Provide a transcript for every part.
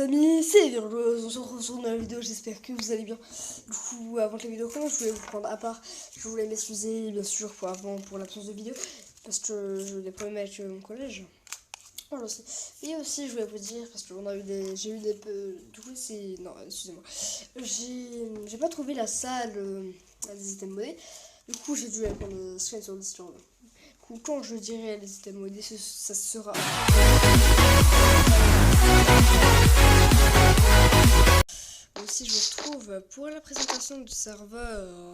Amis, c'est Virgos, on se retrouve sur une nouvelle vidéo, j'espère que vous allez bien. Du coup, avant que la vidéo commence, je voulais vous prendre à part, je voulais m'excuser bien sûr pour l'absence de vidéo, parce que j'ai eu des problèmes avec mon collège. Voilà aussi. Et aussi, je voulais vous dire, parce que j'ai eu des peu, du coup c'est, non, excusez-moi, j'ai pas trouvé la salle des items modés, du coup j'ai dû aller prendre le scan sur le Discord. Du coup, quand je dirai les items modés, ça sera... Aussi, je vous retrouve pour la présentation du serveur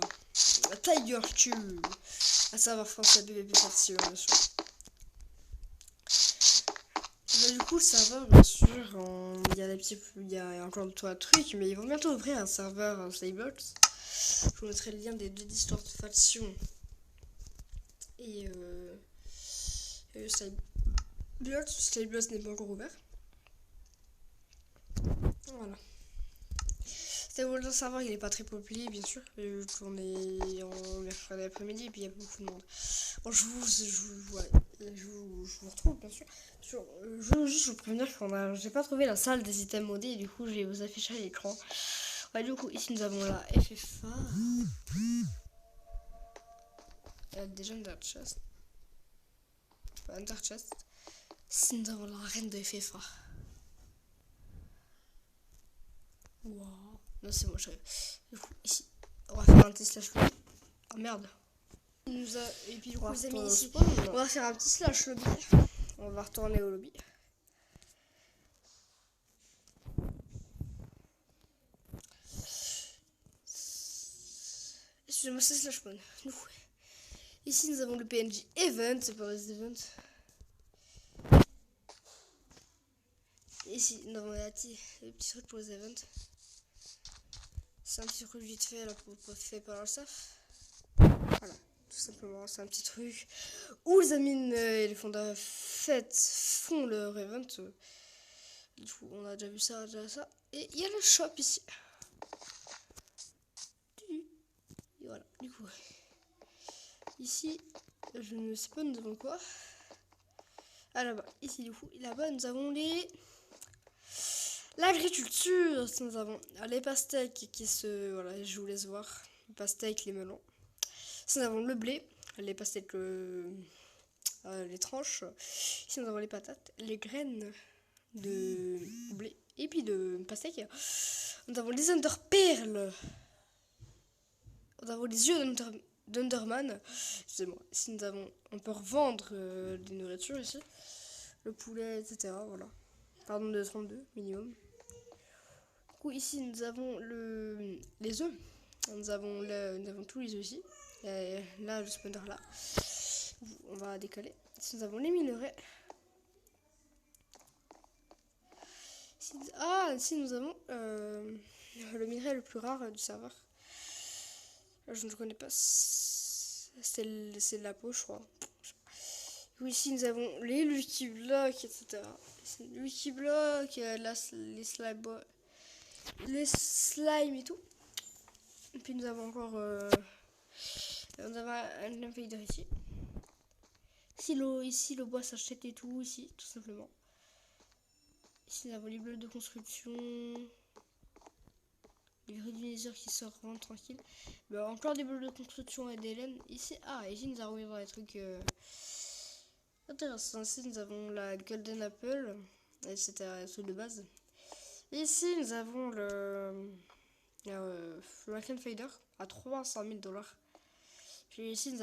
Tiger Q, un serveur français PvP partie, bien sûr. Du coup, le serveur, bien sûr, il y a encore trois trucs, mais ils vont bientôt ouvrir un serveur Slaybots. Je vous mettrai le lien des deux histoires de faction et Slaybots n'est pas encore ouvert. Voilà. Le serveur il est pas très peuplé bien sûr, on est en mercredi après-midi et puis il y a beaucoup de monde. Bon, je vous retrouve bien sûr. Je veux juste vous prévenir que j'ai pas trouvé la salle des items modés et du coup je vais vous afficher à l'écran. Ouais, du coup ici nous avons la FFA. Déjà Under Chest. Ici nous avons la reine de FFA. Wow. Non, c'est bon, j'arrive. Du coup, ici, on va faire un petit slash lobby. Oh merde. Et puis, du coup, les amis, ici, on va faire un petit slash lobby. On va retourner au lobby. Excusez-moi, c'est slash spawn. Ici, nous avons le PNJ Event. C'est pas les events. Ici, nous avons le petit truc pour les events. C'est un petit truc vite fait là, fait par le staff. Voilà, tout simplement, c'est un petit truc où les admins et les fondateurs font leur event. Du coup, on a déjà vu ça, Et il y a le shop ici. Et voilà, du coup. Ici, je ne sais pas, nous avons quoi. Ah là-bas, ici, du coup, là-bas, nous avons l'agriculture. Nous avons les pastèques voilà, je vous laisse voir. Les pastèques, les melons. Nous avons le blé, les pastèques, les tranches. Ici, nous avons les patates, les graines de blé et puis de pastèque. Nous avons les underperles. Nous avons les yeux d'Underman. Excusez-moi. Ici, on peut revendre des nourritures ici. Le poulet, etc. Voilà. Pardon, de 32 minimum. Du coup, ici, nous avons les œufs. Nous avons tous les œufs ici. Et là, le spawner là. On va décaler. Ici, nous avons les minerais. Ici, nous avons le minerai le plus rare du serveur. Je ne connais pas. C'est de la peau, je crois. Ici, nous avons les Lucky Blocks, etc. Lucky Blocks, les slimes et tout. Et puis, nous avons encore on a un invader ici. Ici, le bois s'achète et tout, ici, tout simplement. Ici, nous avons les blocs de construction. Les grilles du nether qui sortent vraiment tranquille. Bah, encore des blocs de construction et des laines. Ici, ici, nous allons voir des trucs intéressants. Ici, nous avons la Golden Apple, etc. Tout de base. Ici, nous avons le Raken Fader à 300 000 $. Puis ici, nous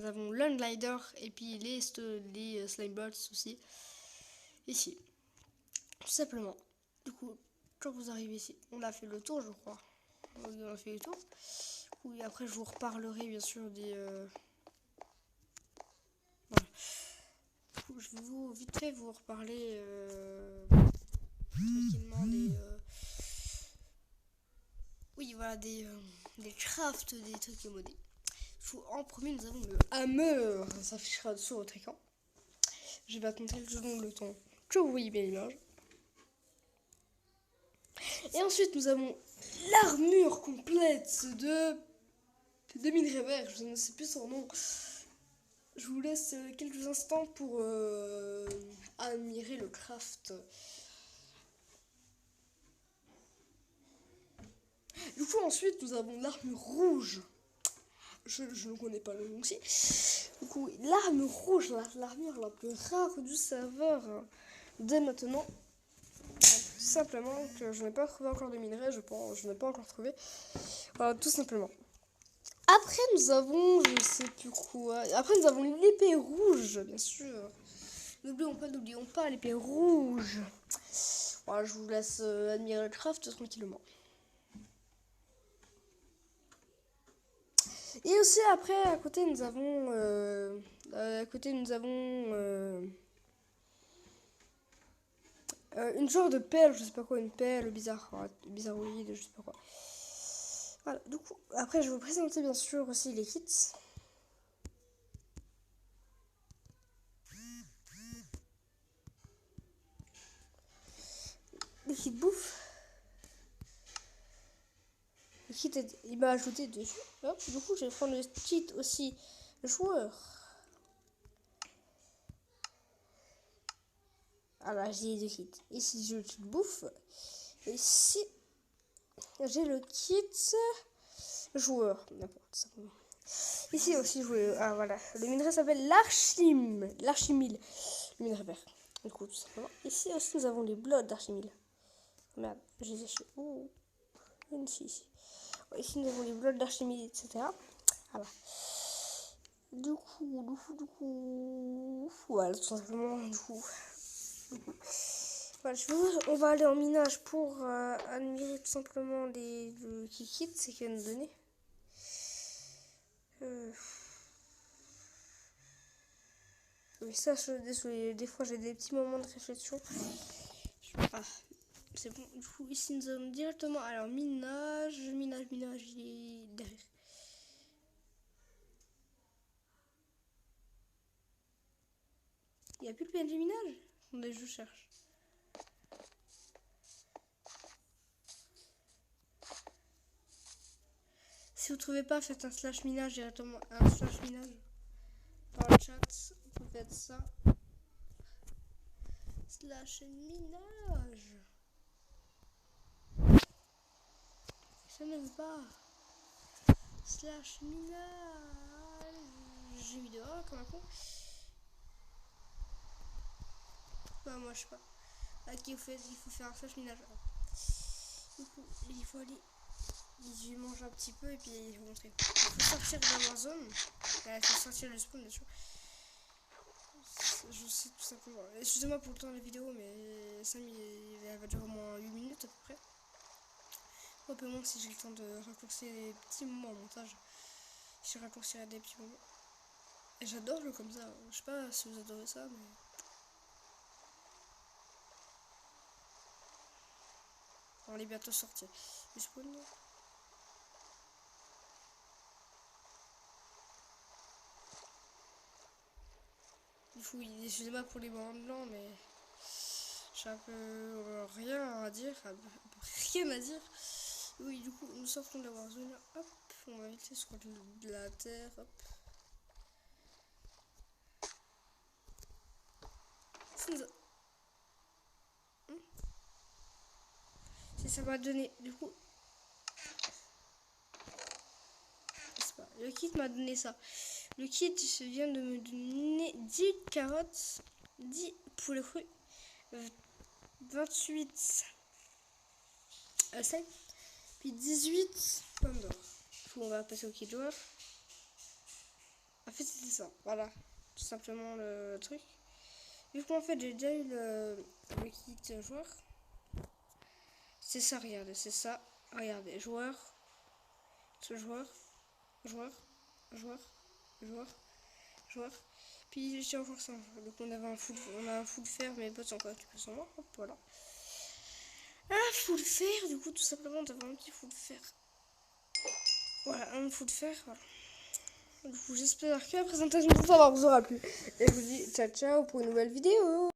avons l'Unglider et puis les Slimebots aussi. Ici, tout simplement. Du coup, quand vous arrivez ici, on a fait le tour, je crois. On a fait le tour. Oui, après, je vous reparlerai bien sûr des. Voilà. Du coup, je vais vite fait vous reparler tranquillement des. Oui, voilà, des crafts, des trucs modés. En premier, nous avons le hammer. Ça s'affichera sur votre écran. Je vais attendre le temps que vous voyez bien l'image. Et ensuite, nous avons l'armure complète de minerai vert. Je ne sais plus son nom. je vous laisse quelques instants pour admirer le craft. Du coup, ensuite, nous avons l'armure rouge. Je ne connais pas le nom aussi. Du coup, l'arme rouge, l'armure la plus rare du serveur dès maintenant. Tout simplement que je n'ai pas trouvé encore de minerais, je pense. Je n'ai pas encore trouvé. Voilà, tout simplement. Après, nous avons, je ne sais plus quoi. Après, nous avons l'épée rouge, bien sûr. N'oublions pas l'épée rouge. Voilà, je vous laisse admirer le craft tranquillement. Et aussi après, à côté, nous avons une genre de pelle, je sais pas quoi, une pelle bizarroïde, je sais pas quoi. Voilà, du coup, après je vais vous présenter bien sûr aussi les kits. Les kits bouffe. Le kit, il m'a ajouté dessus. Hop, du coup, je vais prendre le kit aussi joueur. Alors, j'ai les deux kits. Ici, j'ai le kit bouffe. Et ici, j'ai le kit joueur. N'importe, simplement. Ici aussi, ah voilà. Le minerai s'appelle l'archimile. Le minerai vert. Du coup, tout simplement. Ici aussi, nous avons les blocs d'archimile. Merde, je les ai chez. Oh, ici. Ici, nous avons les blocs d'archimile, etc. Voilà. Du coup. Voilà, tout simplement. Du coup. Voilà, on va aller en minage pour admirer tout simplement le kit, c'est qu'elle nous donnait. Oui, ça, désolé, des fois j'ai des petits moments de réflexion. Ah, c'est bon. Du coup, ici nous allons directement. Alors, minage, il est derrière. Il n'y a plus le PNG minage? Attendez, je cherche. Si vous trouvez pas, faites un slash minage directement. Un slash minage. Dans le chat, vous faites ça. Slash minage. Ça n'aime pas. Slash minage. J'ai mis dehors comme un con. Bah, moi je sais pas. Ok, il faut faire un slash minage. Du coup, il faut aller. Je mange un petit peu et puis je vais vous montrer. Il faut sortir de la zone. Il faut sortir le spawn, bien sûr. Je sais tout simplement. Excusez-moi pour le temps de la vidéo, mais ça elle va durer au moins 8 minutes à peu près. Un peu moins si j'ai le temps de raccourcir des petits moments en montage. Je raccourcirai des petits moments. Et j'adore le comme ça. Je sais pas si vous adorez ça, mais. On est bientôt sorti. Le spawn. Du coup, excusez-moi pour les bancs blancs, mais j'ai un peu rien à dire. Rien à dire. Oui, du coup, nous sortons de la warzone. Hop, on va éviter sur de la terre. Hop. Si ça m'a donné, du coup. Le kit m'a donné ça. Le kit vient de me donner 10 carottes, 10 poulets crus, 28 sel, puis 18 pommes d'or. On va passer au kit joueur. En fait, c'était ça. Voilà. Tout simplement le truc. Du coup, en fait, j'ai déjà eu le kit joueur. C'est ça, regardez. C'est ça. Regardez. Joueur. Joueur. Puis j'ai encore ça. Donc on a un full fer, mais pas encore tu peux s'en voir. Hop, voilà. Un full fer, du coup tout simplement d'avoir un petit full fer. Voilà, un full fer, voilà. Du coup j'espère que la présentation de vous aura plu. Et je vous dis ciao ciao pour une nouvelle vidéo.